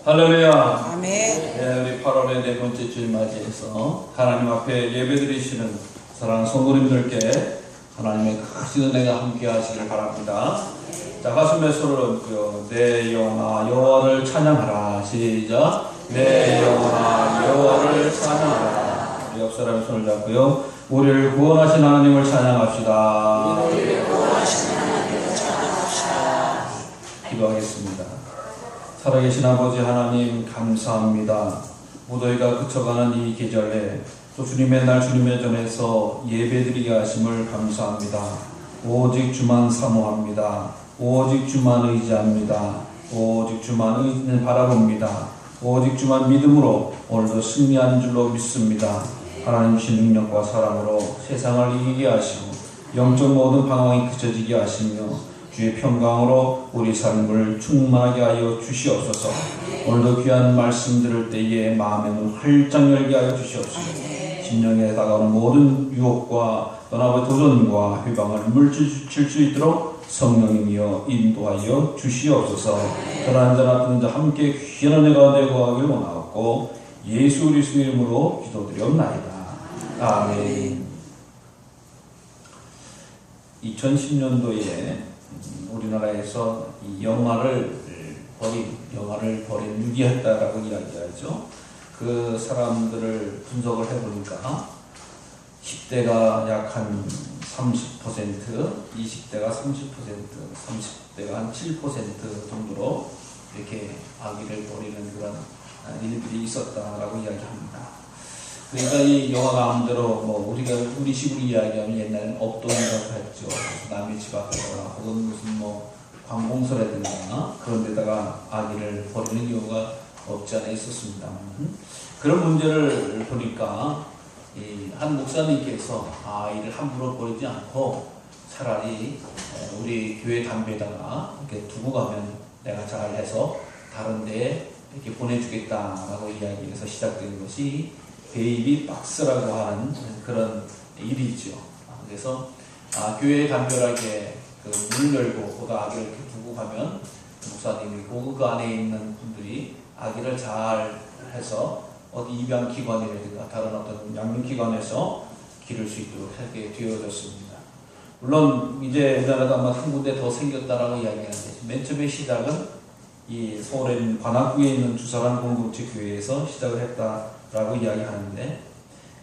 할렐루야. 아멘. 네, 우리 8월의 네 번째 주일 맞이해서 하나님 앞에 예배드리시는 사랑하는 성도님들께 하나님의 크신 은혜가 함께 하시길 바랍니다. 자, 가슴에 손을 얹고요. 내 영혼아 여호와를 찬양하라. 시작. 내 영혼아 여호와를 찬양하라. 우리 옆 사람의 손을 잡고요. 우리를 구원하신 하나님을 찬양합시다. 우리를 구원하신 하나님을 찬양합시다. 기도하겠습니다. 살아계신 아버지 하나님 감사합니다. 무더위가 그쳐가는 이 계절에 또 주님의 날 주님의 전에서 예배드리게 하심을 감사합니다. 오직 주만 사모합니다. 오직 주만 의지합니다. 오직 주만 바라봅니다. 오직 주만 믿음으로 오늘도 승리한 줄로 믿습니다. 하나님 신 능력과 사랑으로 세상을 이기게 하시고 영적 모든 방황이 그쳐지게 하시며 주의 평강으로 우리 삶을 충만하게 하여 주시옵소서. 오늘도 귀한 말씀 들을 때에 마음의 문 활짝 열게 하여 주시옵소서. 심령에 다가오는 모든 유혹과 떠나의 도전과 회방을 물리칠 수 있도록 성령님이여 인도하여 주시옵소서. 저나 저나 듣는 자 함께 귀한 은혜가 되고 하길 원하옵고 예수 그리스도의 이름으로 기도드리옵나이다. 아멘. 2010년도에 우리나라에서 이 영화를 버린 유기했다라고 이야기하죠. 그 사람들을 분석을 해보니까 10대가 약 한 30%, 20대가 30%, 30대가 한 7% 정도로 이렇게 아기를 버리는 그런 일들이 있었다라고 이야기합니다. 그러니까 이 영화가 마음대로 우리 식으로 이야기하면 옛날에는 업동이라고 했죠. 남의 집 앞에다가 혹은 무슨 관공서라든가 그런 데다가 아기를 버리는 경우가 없지 않아 있었습니다만 그런 문제를 보니까 한 목사님께서 아이를 함부로 버리지 않고 차라리 우리 교회 담배에다가 이렇게 두고 가면 내가 잘해서 다른 데에 이렇게 보내주겠다라고 이야기해서 시작된 것이 베이비 박스라고 하는 그런 일이죠. 그래서 교회에 간결하게 문을 열고 거기다 아기를 이렇게 두고 가면 목사님이 그 안에 있는 분들이 아기를 잘 해서 어디 입양기관이라든가 다른 어떤 양육기관에서 기를 수 있도록 하게 되어졌습니다. 물론 이제 우리나라도 아마 한 군데 더 생겼다라고 이야기하는데 맨 처음에 시작은 이 서울에 있는 관악구에 있는 주사람 공동체 교회에서 시작을 했다라고 이야기하는데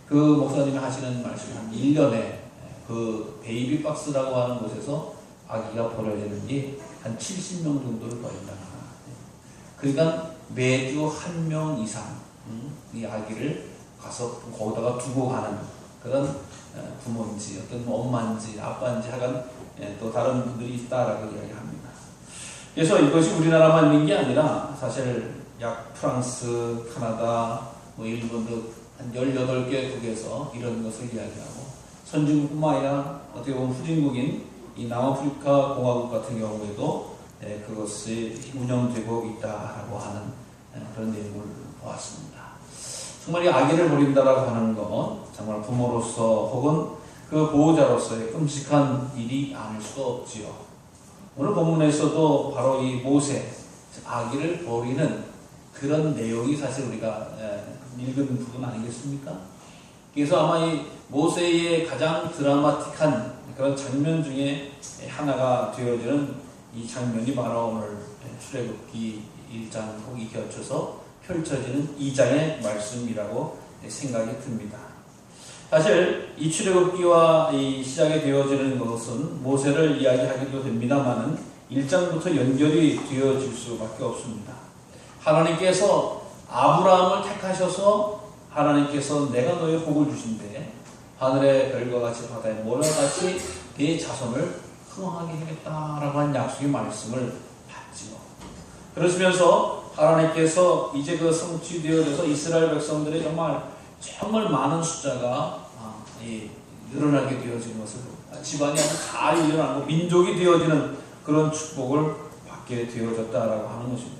그 목사님이 하시는 말씀이 한 1년에 그 베이비 박스라고 하는 곳에서 아기가 버려지는 게 한 70명 정도를 버린다. 그러니까 매주 한 명 이상 이 아기를 가서 거기다가 두고 가는 그런 부모인지 어떤 엄마인지 아빠인지 하여간 또 다른 분들이 있다라고 이야기합니다. 그래서 이것이 우리나라만 있는 게 아니라 사실 약 프랑스, 카나다, 일본도 한 18개 국에서 이런 것을 이야기하고 선진국뿐만 아니라 어떻게 보면 후진국인 이 남아프리카 공화국 같은 경우에도 그것이 운영되고 있다라고 하는 그런 내용을 보았습니다. 정말 이 아기를 버린다라고 하는 건 정말 부모로서 혹은 그 보호자로서의 끔찍한 일이 아닐 수가 없지요. 오늘 본문에서도 바로 이 모세, 아기를 버리는 그런 내용이 사실 우리가 읽은 부분 아니겠습니까? 그래서 아마 이 모세의 가장 드라마틱한 그런 장면 중에 하나가 되어지는 이 장면이 바로 오늘 출애굽기 1장 거기 겹쳐서 펼쳐지는 2장의 말씀이라고 생각이 듭니다. 사실 이 출애굽기와 이 시작이 되어지는 것은 모세를 이야기하기도 됩니다만은 1장부터 연결이 되어질 수밖에 없습니다. 하나님께서 아브라함을 택하셔서 하나님께서 내가 너의 복을 주신대 하늘의 별과 같이 바다의 모래와 같이 네 자손을 흥하게 하겠다라고 한 약속의 말씀을 받지요. 그러시면서 하나님께서 이제 그 성취되어져서 이스라엘 백성들의 정말 많은 숫자가 늘어나게 되어진 것을 집안이 아주 잘 일어나고 민족이 되어지는 그런 축복을 받게 되어졌다라고 하는 것입니다.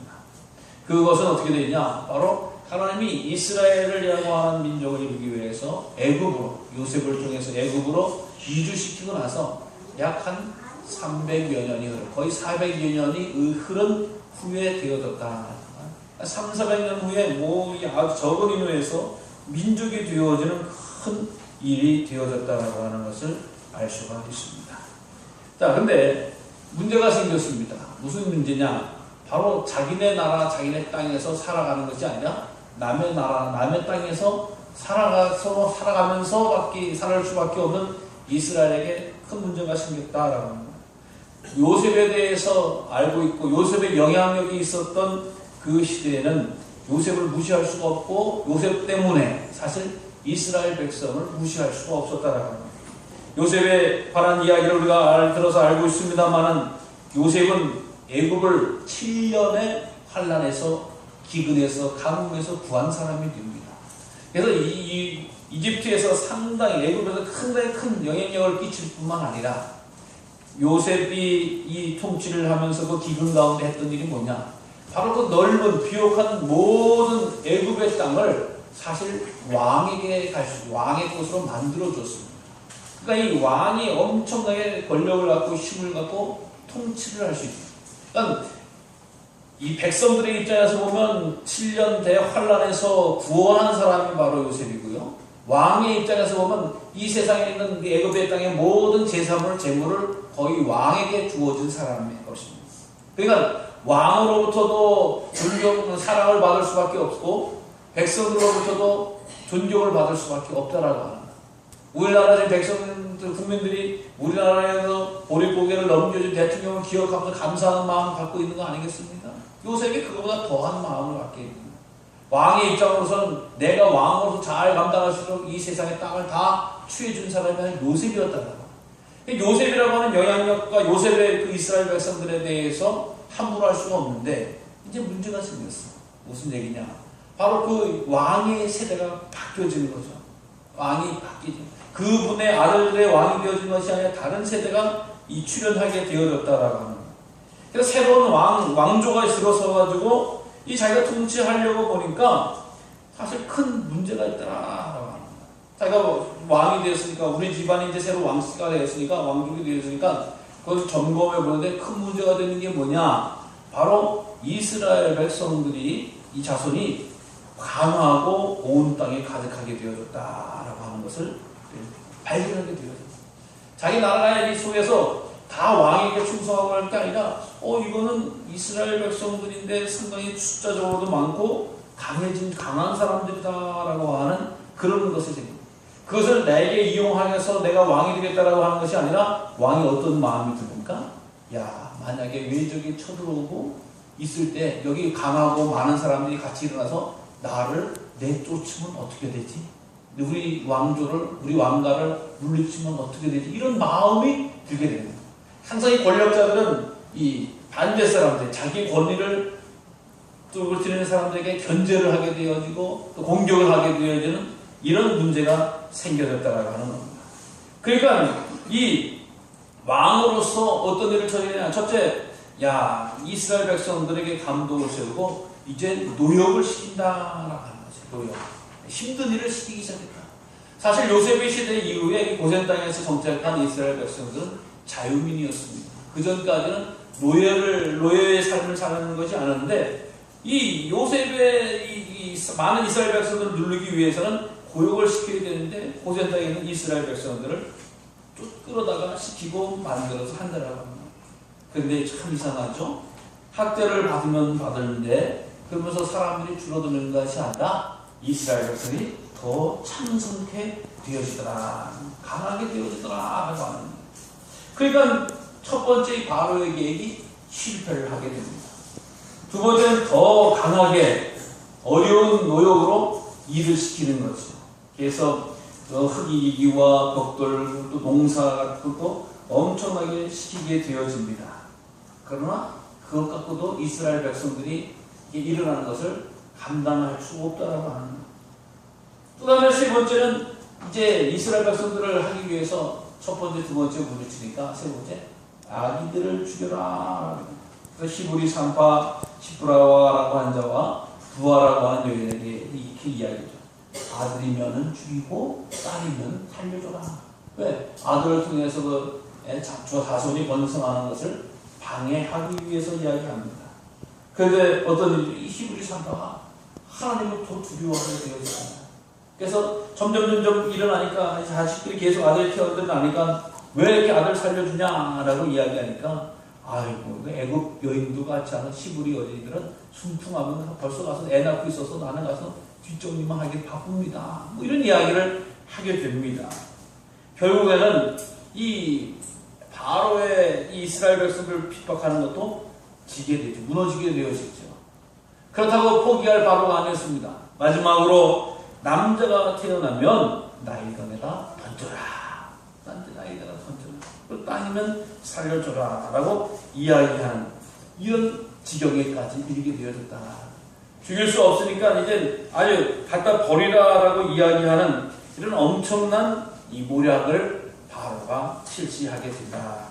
그것은 어떻게 되냐? 바로 하나님이 이스라엘이라고 하는 민족을 이루기 위해서 애굽으로 요셉을 통해서 애굽으로 이주시키고 나서 약 한 300여 년이 거의 400여 년이 흐른 후에 되어졌다. 300~400년 후에 이 아주 적은 인후에서 민족이 되어지는 큰 일이 되어졌다라고 하는 것을 알 수가 있습니다. 자, 근데 문제가 생겼습니다. 무슨 문제냐? 바로 자기네 나라, 자기네 땅에서 살아가는 것이 아니라 남의 나라, 남의 땅에서 살아가면서 살아갈 수밖에 없는 이스라엘에게 큰 문제가 생겼다라고 합니다. 요셉에 대해서 알고 있고 요셉의 영향력이 있었던 그 시대에는 요셉을 무시할 수가 없고 요셉 때문에 사실 이스라엘 백성을 무시할 수가 없었다라고 합니다. 요셉에 관한 이야기를 우리가 들어서 알고 있습니다만은 요셉은 애굽을 7년의 환란에서 기근에서 가뭄에서 구한 사람이 됩니다. 그래서 이집트에서 상당히 애굽에서 상당히 큰 영향력을 끼칠 뿐만 아니라 요셉이 이 통치를 하면서 그 기근 가운데 했던 일이 뭐냐? 바로 그 넓은 비옥한 모든 애굽의 땅을 사실 왕의 곳으로 만들어줬습니다. 그러니까 이 왕이 엄청나게 권력을 갖고 힘을 갖고 통치를 할 수 있습니다. 그러니까 이 백성들의 입장에서 보면 7년 대환란에서 구원한 사람이 바로 요셉이고요. 왕의 입장에서 보면 이 세상에 있는 애굽의 땅의 모든 재물을 거의 왕에게 주어진 사람의 것입니다. 그러니까 왕으로부터도 사랑을 받을 수밖에 없고 백성들로부터도 존경을 받을 수밖에 없다라고 합니다. 우리나라 백성들, 국민들이 우리나라에서 보릿고개를 넘겨준 대통령을 기억하면서 감사하는 마음을 갖고 있는 거 아니겠습니까? 요셉이 그거보다 더한 마음을 갖게 됩니다. 왕의 입장으로서는 내가 왕으로서 잘 감당할 수 있도록 이 세상의 땅을 다 취해준 사람이 요셉이었다고. 요셉이라고 하는 영향력과 요셉의 그 이스라엘 백성들에 대해서 함부로 할 수가 없는데 이제 문제가 생겼어. 무슨 얘기냐? 바로 그 왕의 세대가 바뀌어지는 거죠. 왕이 바뀌죠. 그분의 아들들의 왕이 되어진 것이 아니라 다른 세대가 출현하게 되어졌다라고 합니다. 그래서 새로운 왕조가 들어서가지고 이 자기가 통치하려고 보니까 사실 큰 문제가 있다라고 합니다. 자기가 왕이 되었으니까 우리 집안이 이제 새로 왕씨가 되었으니까 왕족이 되었으니까 그걸 점검해 보는데 큰 문제가 되는 게 뭐냐? 바로 이스라엘 백성들이 이 자손이 강하고 온 땅에 가득하게 되어졌다라고 하는 것을 발견하게 되어졌어요. 자기 나라의 속에서 다 왕에게 충성하고 할 게 아니라 이거는 이스라엘 백성들인데 상당히 숫자적으로도 많고 강한 사람들이다라고 하는 그런 것을 생깁니다. 그것을 내게 이용하여서 내가 왕이 되겠다라고 하는 것이 아니라 왕이 어떤 마음이 듭니까? 만약에 외적이 쳐들어오고 있을 때 여기 강하고 많은 사람들이 같이 일어나서 나를 내쫓으면 어떻게 되지? 우리 왕가를 물리치면 어떻게 되지? 이런 마음이 들게 됩니다. 항상 이 권력자들은 이 반대 사람들, 자기 권리를 뚫어지는 사람들에게 견제를 하게 되어지고 또 공격을 하게 되어지는 이런 문제가 생겨졌다라고 하는 겁니다. 그러니까 이 왕으로서 어떤 일을 처리하냐? 첫째, 이스라엘 백성들에게 감독을 세우고 이제 노역을 시킨다라고 하는 거죠. 노역. 힘든 일을 시키기 시작했다. 사실 요셉의 시대 이후에 고센 땅에서 정착한 이스라엘 백성들은 자유민이었습니다. 그 전까지는 노예의 삶을 사는 것이 아니었는데 이 요셉의 많은 이스라엘 백성들을 누르기 위해서는 고역을 시켜야 되는데 고센 땅에 있는 이스라엘 백성들을 끌어다가 시키고 만들어서 한다라고 합니다. 그런데 참 이상하죠? 학대를 받으면 받는데 그러면서 사람들이 줄어드는 것이 아니라 이스라엘 백성이 더 창성케 되어지더라, 강하게 되어지더라 라고 하는 거예요. 그러니까 첫 번째 바로의 계획이 실패를 하게 됩니다. 두 번째는 더 강하게 어려운 노역으로 일을 시키는 거죠. 그래서 흙이기와 벽돌 또 농사 같은 것도 엄청나게 시키게 되어집니다. 그러나 그것 갖고도 이스라엘 백성들이 일어나는 것을 감당할 수 없다라고 하는 거예요. 또 다음에 세 번째는 이제 이스라엘 백성들을 하기 위해서 첫 번째, 두 번째 물리치니까 세 번째 아기들을 죽여라. 그래서 히브리 산파 시브라와라고 한 자와 부하라고 한 여인에게 이렇게 이야기죠. 아들이면은 죽이고 딸이면 살려줘라. 왜? 아들을 통해서 그 자손이 번성하는 것을 방해하기 위해서 이야기합니다. 그런데 어떤 일이 히브리 산다가 하나님을 더 두려워하게 되어졌잖아요. 그래서 점점 일어나니까 자식들이 계속 아들 태어나니까 왜 이렇게 아들 살려주냐라고 이야기하니까 아이고 애굽 여인도 같지 않은 히브리 여인들은 순풍하면 벌써 가서 애 낳고 있어서 나는 가서 뒷정리만 하길 바쁩니다. 뭐 이런 이야기를 하게 됩니다. 결국에는 이 바로의 이스라엘 백성을 핍박하는 것도 지게 되죠. 무너지게 되어지죠. 그렇다고 포기할 바로가 아니었습니다. 마지막으로 남자가 태어나면 나일강에다 던져라. 나일강에다 던져라. 땅이면 살려줘라. 라고 이야기하는 이런 지경에까지 이르게 되어졌다. 죽일 수 없으니까 이제 아주 갖다 버리라. 라고 이야기하는 이런 엄청난 이 모략을 바로가 실시하게 된다.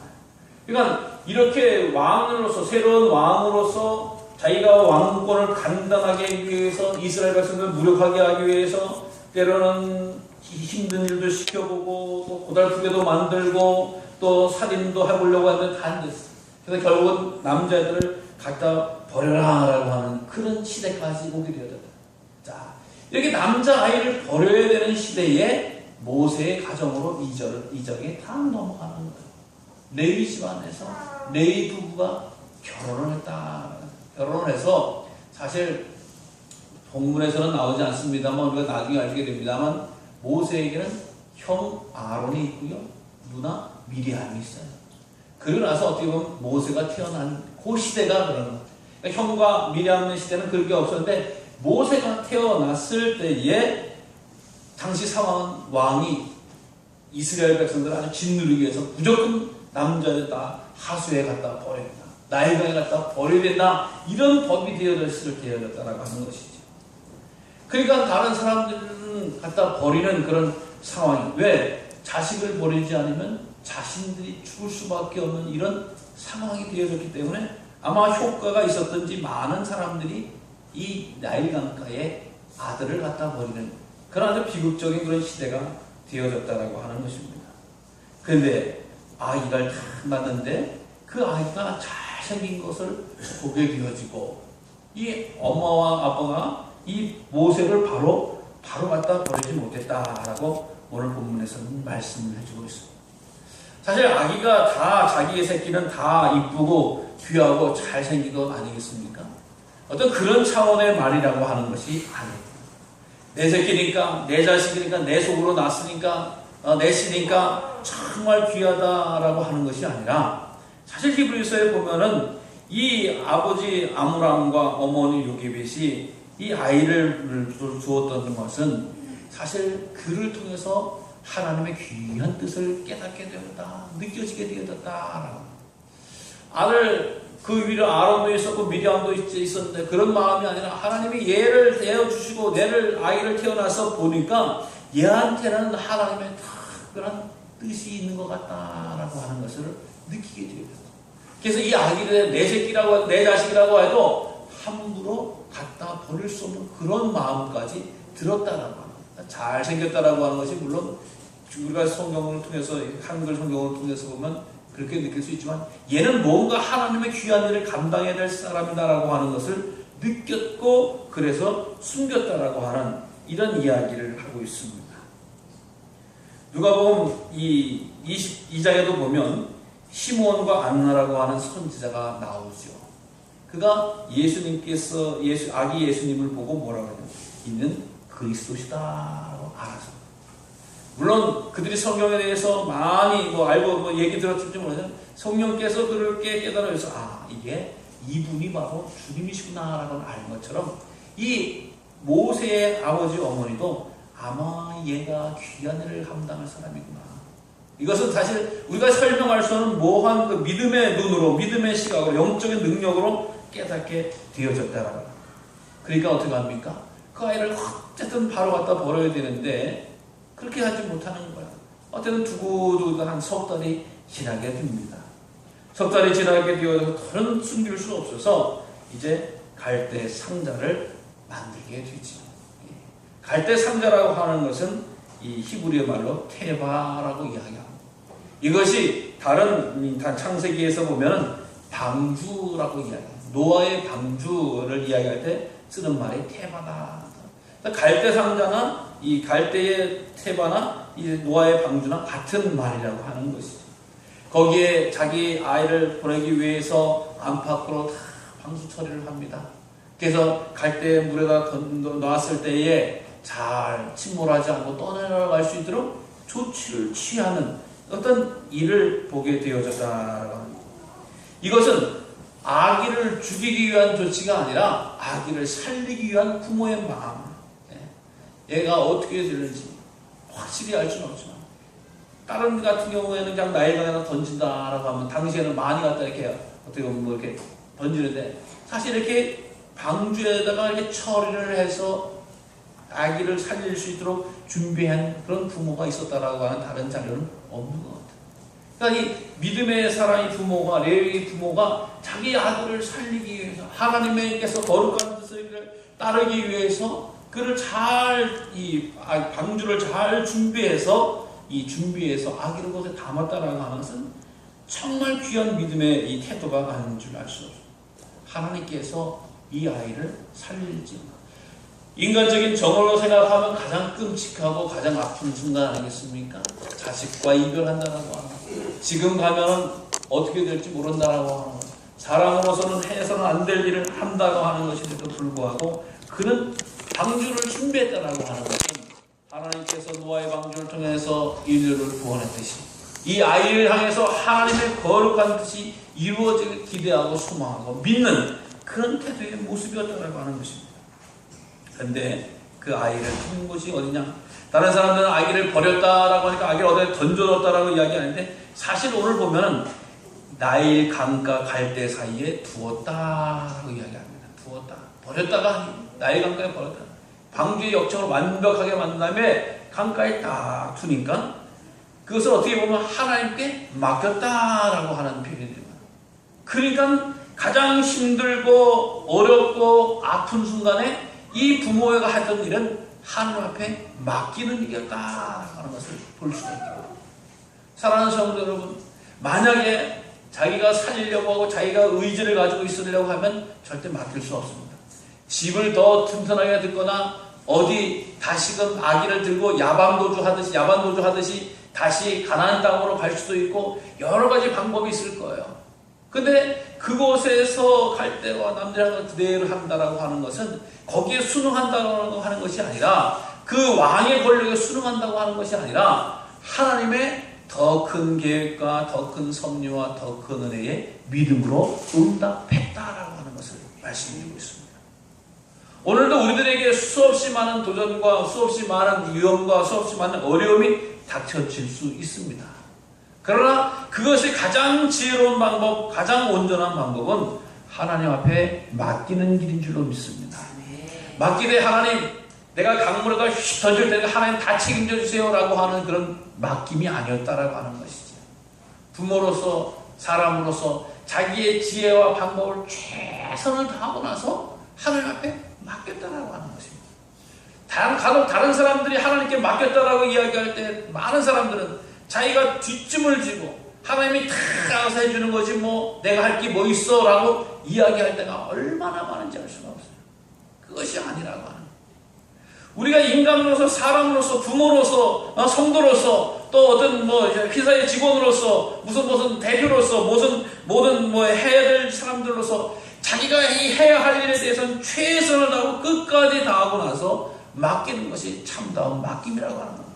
그러니까 이렇게 왕으로서 새로운 왕으로서 자기가 왕권을 단단하게 하기 위해서 이스라엘 백성들을 무력하게 하기 위해서 때로는 힘든 일도 시켜보고 또 고달프게도 만들고 또 살인도 해보려고 하는데 다 안 됐어요. 그래서 결국은 남자들을 갖다 버려라 라고 하는 그런 시대까지 오게 되었다. 자, 이렇게 남자아이를 버려야 되는 시대에 모세의 가정으로 이적에 다 넘어가는 거예요. 레위 집안에서 레위 부부가 결혼을 했다. 결혼을 해서 사실 본문에서는 나오지 않습니다만 우리가 나중에 알게 됩니다만 모세에게는 형 아론이 있고요. 누나 미리암이 있어요. 그러고 나서 어떻게 보면 모세가 태어난 그 시대가 그런 거예요. 그러니까 형과 미리암의 시대는 그런 게 없었는데 모세가 태어났을 때에 당시 상황은 왕이 이스라엘 백성들을 아주 짓누르기 위해서 무조건 남자들 다 하수에 갖다 버려야 된다. 나일강에 갖다 버려야 된다. 이런 법이 되어졌다라고 하는 것이죠. 그러니까 다른 사람들은 갖다 버리는 그런 상황이 왜 자식을 버리지 않으면 자신들이 죽을 수밖에 없는 이런 상황이 되어졌기 때문에 아마 효과가 있었던지 많은 사람들이 이 나일강가에 아들을 갖다 버리는 그런 아주 비극적인 그런 시대가 되어졌다라고 하는 것입니다. 그런데 아이를 딱 낳는데 그 아이가 잘생긴 것을 보게 되어지고 이 엄마와 아빠가 이 모세를 바로 갖다 버리지 못했다라고 오늘 본문에서는 말씀을 해주고 있습니다. 사실 아기가 다 자기의 새끼는 다 이쁘고 귀하고 잘생긴 것 아니겠습니까? 어떤 그런 차원의 말이라고 하는 것이 아니에요. 내 새끼니까 내 자식이니까 내 속으로 났으니까 내 씨니까 정말 귀하다라고 하는 것이 아니라 사실 히브리서에 보면은 이 아버지 아므람과 어머니 요게벳이 이 아이를 주었던 것은 사실 그를 통해서 하나님의 귀한 뜻을 깨닫게 되었다, 느껴지게 되었다라고. 아들 그 위로 아론도 있었고 미리암도 있었는데 그런 마음이 아니라 하나님이 얘를 대어주시고 얘를 아이를 태어나서 보니까 얘한테는 하나님의 특별한 뜻이 있는 것 같다라고 하는 것을 느끼게 되었다. 그래서 이 아기를 내 새끼라고 내 자식이라고 해도 함부로 갖다 버릴 수 없는 그런 마음까지 들었다라고 합니다. 잘생겼다라고 하는 것이 물론 우리가 성경을 통해서 한글 성경을 통해서 보면 그렇게 느낄 수 있지만 얘는 뭔가 하나님의 귀한 일을 감당해야 될 사람이다라고 하는 것을 느꼈고 그래서 숨겼다라고 하는 이런 이야기를 하고 있습니다. 누가복음 이 22장에도 보면 시므온과 안나라고 하는 선지자가 나오죠. 그가 예수님께서 아기 예수님을 보고 뭐라고 하냐? 이는 그리스도시다라고 알아서. 물론 그들이 성경에 대해서 많이 알고 얘기 들었을지 모르지만 성령께서 그렇게 깨달아서 이게 이분이 바로 주님이시구나라고 아는 것처럼 이 모세의 아버지 어머니도 아마 얘가 귀한 일을 감당할 사람이구나. 이것은 사실 우리가 설명할 수 없는 모호한 그 믿음의 눈으로 믿음의 시각으로 영적인 능력으로 깨닫게 되어졌다라고. 그러니까 어떻게 합니까? 그 아이를 어쨌든 바로 갖다 버려야 되는데 그렇게 하지 못하는 거야. 어쨌든 두고 한 석 달이 지나게 됩니다. 석 달이 지나게 되어서 더는 숨길 수 없어서 이제 갈대 상자를 만들게 되지. 갈대 상자라고 하는 것은 이 히브리어 말로 테바라고 이야기합니다. 이것이 다른 창세기에서 보면 방주라고 이야기합니다. 노아의 방주를 이야기할 때 쓰는 말이 테바다. 갈대 상자나 이 갈대의 테바나 이 노아의 방주나 같은 말이라고 하는 것이죠. 거기에 자기 아이를 보내기 위해서 안팎으로 다 방수 처리를 합니다. 그래서 갈대 물에다 놨을 때에 잘 침몰하지 않고 떠내려갈 수 있도록 조치를 취하는 어떤 일을 보게 되어졌다라고 합니다. 이것은 아기를 죽이기 위한 조치가 아니라 아기를 살리기 위한 부모의 마음. 얘가 어떻게 되는지 확실히 알 수는 없지만 다른 같은 경우에는 그냥 나일강에다 던진다라고 하면 당시에는 많이 갖다 이렇게 어떻게 보면 뭐 이렇게 던지는데 사실 이렇게 방주에다가 이렇게 처리를 해서 아기를 살릴 수 있도록 준비한 그런 부모가 있었다라고 하는 다른 자료는 없는 것 같아요. 그러니까 이 믿음의 사람의 부모가 레위의 부모가 자기 아들을 살리기 위해서 하나님께서 거룩한 뜻을 따르기 위해서 그를 잘 이 방주를 잘 준비해서 아기를 거기에 담았다라고 하는 것은 정말 귀한 믿음의 이 태도가 아닌 줄 알 수 없어요. 하나님께서 이 아이를 살릴지 인간적인 정으로 생각하면 가장 끔찍하고 가장 아픈 순간 아니겠습니까? 자식과 이별한다라고 하는 것. 지금 가면은 어떻게 될지 모른다라고 하는 것. 사람으로서는 해서는 안 될 일을 한다고 하는 것인데도 불구하고 그는 방주를 준비했다라고 하는 것은 하나님께서 노아의 방주를 통해서 인류를 구원했듯이 이 아이를 향해서 하나님의 거룩한 뜻이 이루어지길 기대하고 소망하고 믿는 그런 태도의 모습이었다라고 하는 것입니다. 그런데 그 아이를 둔 곳이 어디냐? 다른 사람들은 아기를 버렸다라고 하니까 아기를 어디에 던져뒀다라고 이야기하는데 사실 오늘 보면은 나일 강과 갈대 사이에 두었다라고 이야기합니다. 두었다. 버렸다가 아니고 나일 강가에 버렸다. 방주의 역청을 완벽하게 만든 다음에 강가에 딱 두니까 그것을 어떻게 보면 하나님께 맡겼다라고 하는 표현이 됩니다. 그러니까 가장 힘들고 어렵고 아픈 순간에 이 부모가 했던 일은 하나님 앞에 맡기는 일이었다라는 것을 볼 수가 있고 사랑하는 성도 여러분 만약에 자기가 살리려고 하고 자기가 의지를 가지고 있으려고 하면 절대 맡길 수 없습니다. 집을 더 튼튼하게 듣거나 어디 다시금 아기를 들고 야반도주 하듯이 다시 가나안 땅으로 갈 수도 있고 여러 가지 방법이 있을 거예요. 근데 그곳에서 갈 때와 남들하고 그대로 한다라고 하는 것은 거기에 순응한다고 하는 것이 아니라 그 왕의 권력에 순응한다고 하는 것이 아니라 하나님의 더 큰 계획과 더 큰 섭리와 더 큰 은혜의 믿음으로 응답했다라고 하는 것을 말씀드리고 있습니다. 오늘도 우리들에게 수없이 많은 도전과 수없이 많은 위험과 수없이 많은 어려움이 닥쳐질 수 있습니다. 그러나 그것이 가장 지혜로운 방법, 가장 온전한 방법은 하나님 앞에 맡기는 길인 줄로 믿습니다. 맡기되 하나님, 내가 강물에다 휙 던질 텐데 하나님 다 책임져 주세요라고 하는 그런 맡김이 아니었다라고 하는 것이죠. 부모로서 사람으로서 자기의 지혜와 방법을 최선을 다하고 나서 하나님 앞에 맡겼다라고 하는 것입니다. 다른 사람들이 하나님께 맡겼다라고 이야기할 때 많은 사람들은 자기가 뒷짐을 지고 하나님이 다 알아서 해주는 거지 뭐 내가 할 게 뭐 있어 라고 이야기할 때가 얼마나 많은지 알 수가 없어요. 그것이 아니라고 하는 거예요. 우리가 인간으로서 사람으로서 부모로서 성도로서 또 어떤 뭐 회사의 직원으로서 무슨 대표로서 모든 뭐 해야 될 사람들로서 자기가 해야 할 일에 대해서는 최선을 다하고 끝까지 다하고 나서 맡기는 것이 참다운 맡김이라고 하는 겁니다.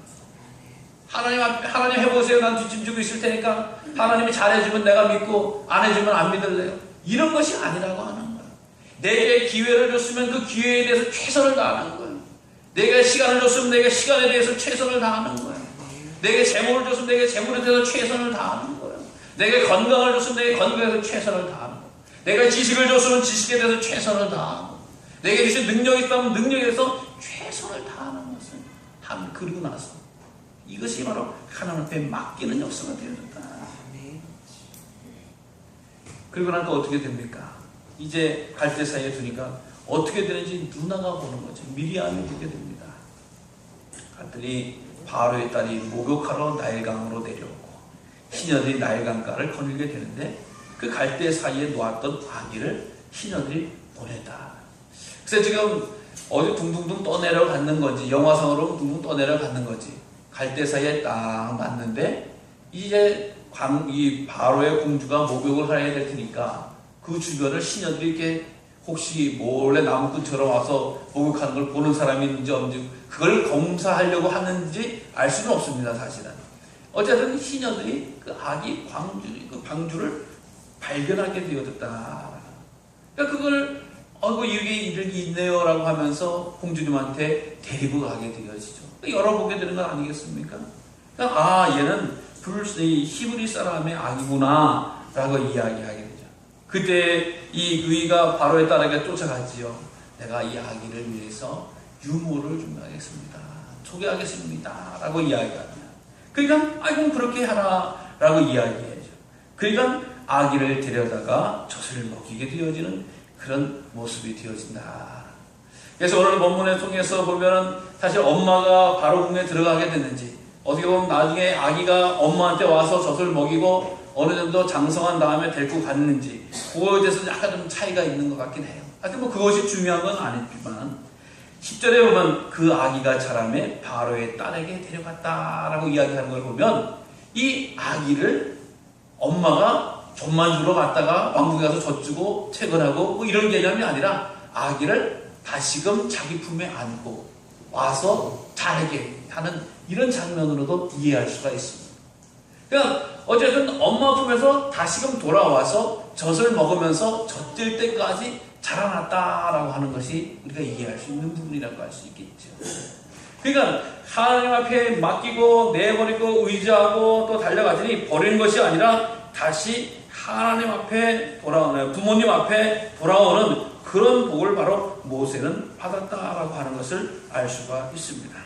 하나님 해보세요. 난 뒷짐지고 있을 테니까 하나님이 잘해주면 내가 믿고 안 해주면 안 믿을래요. 이런 것이 아니라고 하는 거예요. 내게 기회를 줬으면 그 기회에 대해서 최선을 다하는 거예요. 내게 시간을 줬으면 내게 시간에 대해서 최선을 다하는 거예요. 내게 재물을 줬으면 내게 재물에 대해서 최선을 다하는 거예요. 내게 건강을 줬으면 내게 건강에 대해서 최선을 다하는 거예요. 내가 지식을 줬으면 지식에 대해서 최선을 다하는 거예요. 내게 주신 능력이 있다면 능력에 대해서 최선을 다하는 것을 그리고 나서 이것이 바로 하나님 앞에 맡기는 역사가 되어졌다. 그리고 나니까 어떻게 됩니까? 이제 갈대 사이에 두니까 어떻게 되는지 누나가 보는 거죠. 미리암이 보게 됩니다. 갔더니 바로의 딸이 목욕하러 나일강으로 내려오고 시녀들이 나일강가를 거닐게 되는데 그 갈대 사이에 놓았던 아기를 시녀들이 보냈다. 그래서 지금 어디 둥둥둥 떠내려가는 건지, 영화상으로 둥둥 떠내려가는 건지, 갈대사이에 딱 맞는데 이제 이 바로의 공주가 목욕을 해야 될 테니까 그 주변을 시녀들이 이렇게 혹시 몰래 나무꾼처럼 와서 목욕하는 걸 보는 사람이 있는지 없는지 그걸 검사하려고 하는지 알 수는 없습니다. 사실은 어쨌든 시녀들이 그 아기 방주를 발견하게 되어졌다. 그러니까 그걸 이게 이력이 있네요라고 하면서 공주님한테 데리고 가게 되어지죠. 열어보게 되는 건 아니겠습니까? 그러니까 얘는 히브리 사람의 아기구나라고 이야기하게 되죠. 그때 이 의가 바로의 딸에게 쫓아가지요. 내가 이 아기를 위해서 유모를 준비하겠습니다. 소개하겠습니다라고 이야기합니다. 그러니까 그럼 그렇게 하라라고 이야기해죠. 그러니까 아기를 데려다가 젖을 먹이게 되어지는 그런 모습이 되어진다. 그래서 오늘 본문을 통해서 보면은 사실 엄마가 바로 궁에 들어가게 됐는지, 어떻게 보면 나중에 아기가 엄마한테 와서 젖을 먹이고 어느 정도 장성한 다음에 데리고 갔는지 그거에 대해서 약간 좀 차이가 있는 것 같긴 해요. 하여튼 그것이 중요한 건 아니지만 10절에 보면 그 아기가 자라매 바로의 딸에게 데려갔다라고 이야기하는 걸 보면 이 아기를 엄마가 젖만 주러 갔다가 왕궁에 가서 젖 주고 퇴근하고 이런 개념이 아니라 아기를 다시금 자기 품에 안고 와서 자라게 하는 이런 장면으로도 이해할 수가 있습니다. 그러니까 어쨌든 엄마 품에서 다시금 돌아와서 젖을 먹으면서 젖질 때까지 자라났다라고 하는 것이 우리가 이해할 수 있는 부분이라고 할 수 있겠죠. 그러니까 하나님 앞에 맡기고 내버리고 의지하고 또 달려가더니 버리는 것이 아니라 다시 하나님 앞에 돌아오는, 부모님 앞에 돌아오는 그런 복을 바로 모세는 받았다라고 하는 것을 알 수가 있습니다.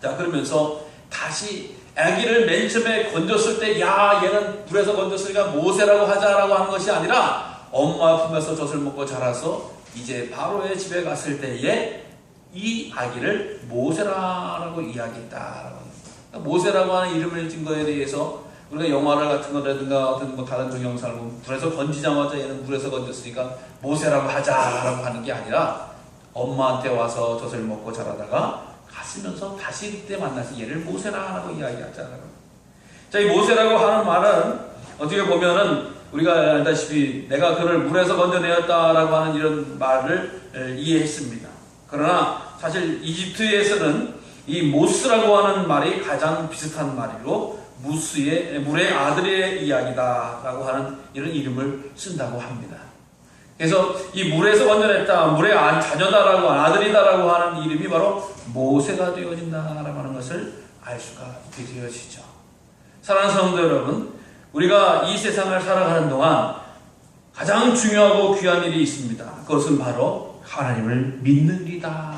자, 그러면서 다시 아기를 맨 처음에 건졌을 때 얘는 불에서 건졌으니까 모세라고 하자라고 하는 것이 아니라 엄마 품에서 젖을 먹고 자라서 이제 바로의 집에 갔을 때에 이 아기를 모세라고 이야기했다. 모세라고 하는 이름을 진 거에 대해서 우리가 영화를 같은 거라든가 어떤 다른 동영상을 보면 불에서 건지자마자 얘는 물에서 건졌으니까 모세라고 하자라고 하는 게 아니라 엄마한테 와서 젖을 먹고 자라다가 갔으면서 다시 그때 만나서 얘를 모세라고 이야기하자라고. 자, 이 모세라고 하는 말은 어떻게 보면은 우리가 알다시피 내가 그를 물에서 건져내었다라고 하는 이런 말을 이해했습니다. 그러나 사실 이집트에서는 이 모스라고 하는 말이 가장 비슷한 말이고 물의 아들의 이야기다라고 하는 이런 이름을 쓴다고 합니다. 그래서 이 물에서 건져냈다, 물의 자녀다라고 아들이다라고 하는 이름이 바로 모세가 되어진다라고 하는 것을 알 수가 있게 되어지죠. 사랑하는 성도 여러분, 우리가 이 세상을 살아가는 동안 가장 중요하고 귀한 일이 있습니다. 그것은 바로 하나님을 믿는 일이다.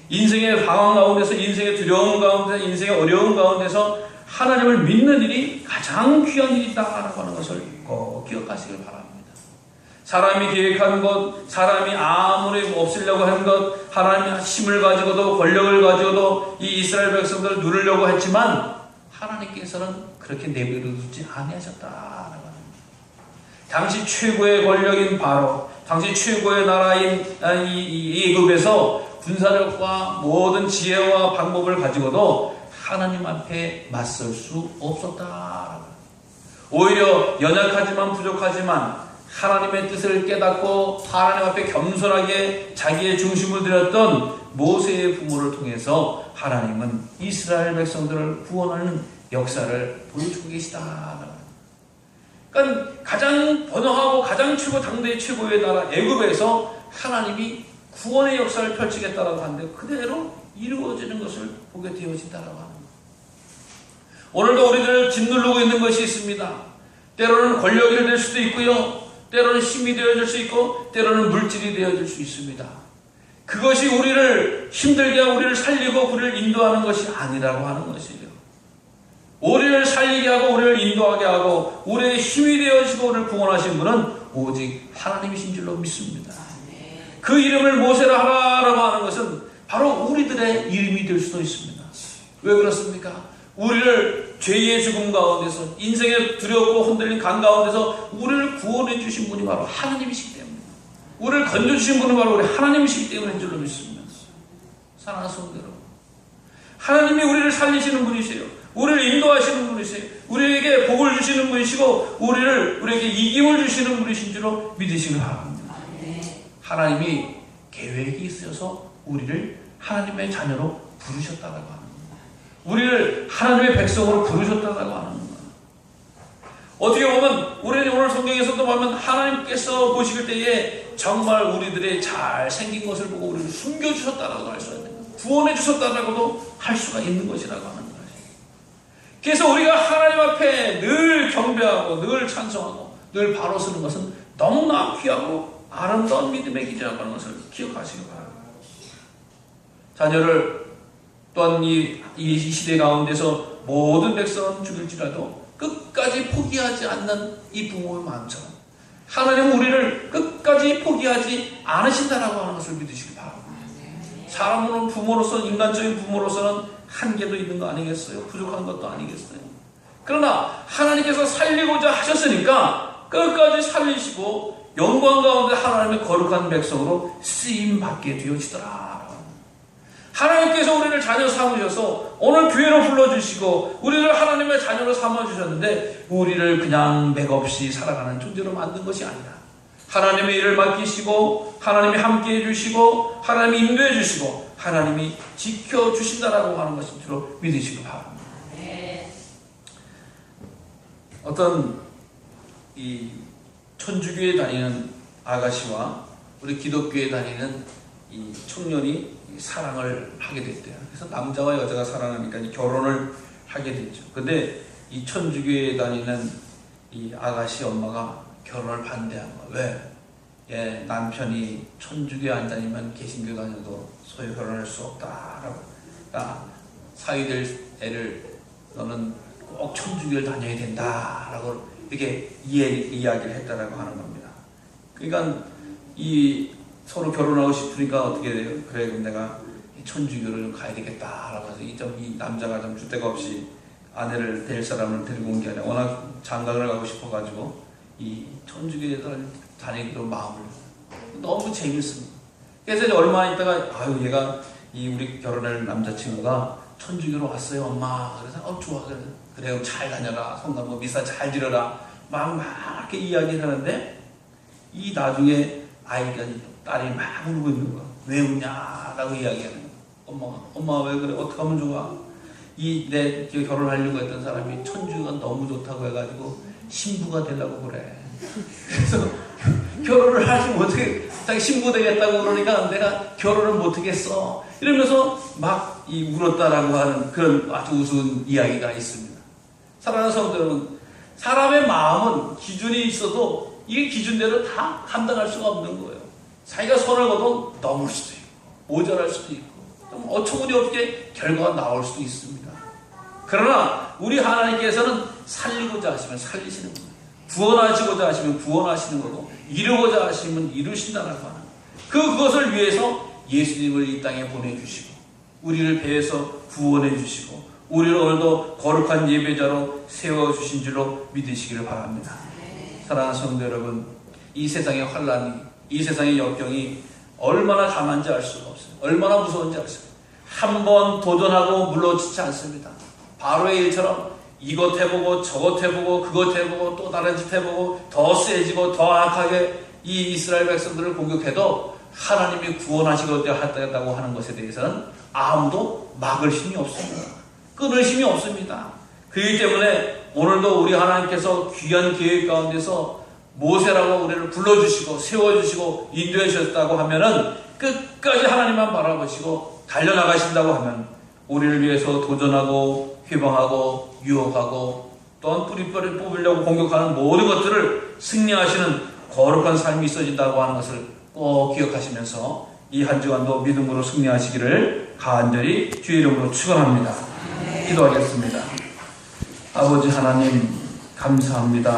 인생의 방황 가운데서, 인생의 두려움 가운데서, 인생의 어려움 가운데서 하나님을 믿는 일이 가장 귀한 일이다라고 하는 것을 꼭 기억하시길 바랍니다. 사람이 계획한 것, 사람이 아무리 없애려고 한 것, 하나님이 힘을 가지고도 권력을 가지고도 이 이스라엘 백성들을 누르려고 했지만 하나님께서는 그렇게 내버려두지 아니하셨다라고 합니다. 당시 최고의 권력인 바로, 당시 최고의 나라인 이 애굽에서 군사력과 모든 지혜와 방법을 가지고도 하나님 앞에 맞설 수 없었다. 오히려 연약하지만 부족하지만 하나님의 뜻을 깨닫고 하나님 앞에 겸손하게 자기의 중심을 들였던 모세의 부모를 통해서 하나님은 이스라엘 백성들을 구원하는 역사를 보여주고 계시다. 그러니까 가장 번영하고 가장 당대의 최고의 나라 애굽에서 하나님이 구원의 역사를 펼치겠다라고 하는데 그대로 이루어지는 것을 보게 되어진다라고 합니다. 오늘도 우리들을 짓누르고 있는 것이 있습니다. 때로는 권력이 될 수도 있고요. 때로는 힘이 되어질 수 있고 때로는 물질이 되어질 수 있습니다. 그것이 우리를 힘들게 하고 우리를 살리고 우리를 인도하는 것이 아니라고 하는 것이죠. 우리를 살리게 하고 우리를 인도하게 하고 우리의 힘이 되어지고 우리를 구원하신 분은 오직 하나님이신 줄로 믿습니다. 그 이름을 모세라 하라라고 하는 것은 바로 우리들의 이름이 될 수도 있습니다. 왜 그렇습니까? 우리를 죄의 죽음 가운데서 인생의 두렵고 흔들린 강 가운데서 우리를 구원해 주신 분이 바로 하나님이시기 때문에, 우리를 건져주신 분이 바로 우리 하나님이시기 때문에 줄로 믿습니다. 사랑하는 성도 여러분, 하나님이 우리를 살리시는 분이세요. 우리를 인도하시는 분이세요. 우리에게 복을 주시는 분이시고 우리에게 이김을 주시는 분이신 줄로 믿으시기 바랍니다. 하나님이 계획이 있어서 우리를 하나님의 자녀로 부르셨다라고 하는 겁니다. 우리를 하나님의 백성으로 부르셨다라고 하는 겁니다. 어떻게 보면 우리는 오늘 성경에서도 보면 하나님께서 보실 때에 정말 우리들의 잘 생긴 것을 보고 우리를 숨겨주셨다라고 할 수 있는 거예요. 구원해 주셨다라고도 할 수가 있는 것이라고 하는 거예요. 그래서 우리가 하나님 앞에 늘 경배하고 늘 찬송하고 늘 바로 서는 것은 너무나 귀하고 아름다운 믿음의 기제라고 하는 것을 기억하시기 바랍니다. 자녀를 또한 이 시대 가운데서 모든 백성은 죽일지라도 끝까지 포기하지 않는 이 부모의 마음처럼 하나님은 우리를 끝까지 포기하지 않으신다라고 하는 것을 믿으시기 바랍니다. 사람으로는 부모로서, 인간적인 부모로서는 한계도 있는 거 아니겠어요? 부족한 것도 아니겠어요? 그러나 하나님께서 살리고자 하셨으니까 끝까지 살리시고 영광 가운데 하나님의 거룩한 백성으로 쓰임받게 되어지더라. 하나님께서 우리를 자녀 삼으셔서 오늘 교회로 불러주시고 우리를 하나님의 자녀로 삼아주셨는데 우리를 그냥 맥없이 살아가는 존재로 만든 것이 아니라 하나님의 일을 맡기시고 하나님이 함께 해주시고 하나님이 인도해 주시고 하나님이 지켜주신다라고 하는 것인 줄로 믿으시기 바랍니다. 어떤 이 천주교에 다니는 아가씨와 우리 기독교에 다니는 이 청년이 사랑을 하게 됐대요. 그래서 남자와 여자가 사랑하니까 결혼을 하게 됐죠. 근데 이 천주교에 다니는 이 아가씨 엄마가 결혼을 반대한 거예요. 왜? 남편이 천주교에 안 다니면 개신교 다녀도 소유 결혼할 수 없다라고. 그러니까 사위될 애를 너는 꼭 천주교를 다녀야 된다라고 이렇게 이야기를 했다라고 하는 겁니다. 그러니까 이 서로 결혼하고 싶으니까 어떻게 돼요? 그래, 그럼 내가 천주교를 가야 되겠다라고 해서 이 남자가 좀 주대가 없이 아내를 될 사람을 데리고 온 게 아니라 워낙 장가를 가고 싶어가지고 이 천주교에 다니기로 마음을 너무 재밌습니다. 그래서 이제 얼마 있다가 얘가 우리 결혼할 남자친구가 천주교로 왔어요, 엄마. 그래서 좋아, 그래 잘 다녀라, 성가모 미사 잘 지려라, 막 이렇게 이야기를 하는데 이 나중에 아이가 딸이 막 울고 있는 거야. 왜 우냐라고 이야기하는 거야. 엄마 왜 그래? 어떻게 하면 좋아? 내 결혼하려고 했던 사람이 천주교가 너무 좋다고 해가지고 신부가 되려고 그래. 그래서 결혼을 하지 못하게 자기 신부 되겠다고 그러니까 내가 결혼을 못하겠어. 이러면서 막 울었다라고 하는 그런 아주 우스운 이야기가 있습니다. 사랑하는 성도 여러분, 사람의 마음은 기준이 있어도 이 기준대로 다 감당할 수가 없는 거예요. 자기가 선을 거도 넘을 수도 있고 모자랄 수도 있고 좀 어처구니없게 결과가 나올 수도 있습니다. 그러나 우리 하나님께서는 살리고자 하시면 살리시는 거예요. 구원하시고자 하시면 구원하시는 거고 이루고자 하시면 이루신다라고 하는 거예요. 그것을 위해서 예수님을 이 땅에 보내주시고 우리를 배에서 구원해 주시고 우리를 오늘도 거룩한 예배자로 세워주신 줄로 믿으시기를 바랍니다. 사랑하는 성도 여러분, 이 세상의 환란이, 이 세상의 역경이 얼마나 강한지 알 수가 없어요. 얼마나 무서운지 알 수가 없어요. 한 번 도전하고 물러지지 않습니다. 바로의 일처럼 이것 해보고 저것 해보고 그것 해보고 또 다른 짓 해보고 더 세지고 더 악하게 이 이스라엘 백성들을 공격해도 하나님이 구원하시고자 했다고 하는 것에 대해서는 아무도 막을 힘이 없습니다. 끊을 힘이 없습니다. 그렇기 때문에 오늘도 우리 하나님께서 귀한 계획 가운데서 모세라고 우리를 불러주시고 세워주시고 인도해 주셨다고 하면은 끝까지 하나님만 바라보시고 달려나가신다고 하면 우리를 위해서 도전하고 회방하고 유혹하고 또한 뿌리뼈를 뽑으려고 공격하는 모든 것들을 승리하시는 거룩한 삶이 있어진다고 하는 것을 꼭 기억하시면서 이 한 주간도 믿음으로 승리하시기를 간절히 주의 이름으로 축원합니다. 기도하겠습니다. 아버지 하나님 감사합니다.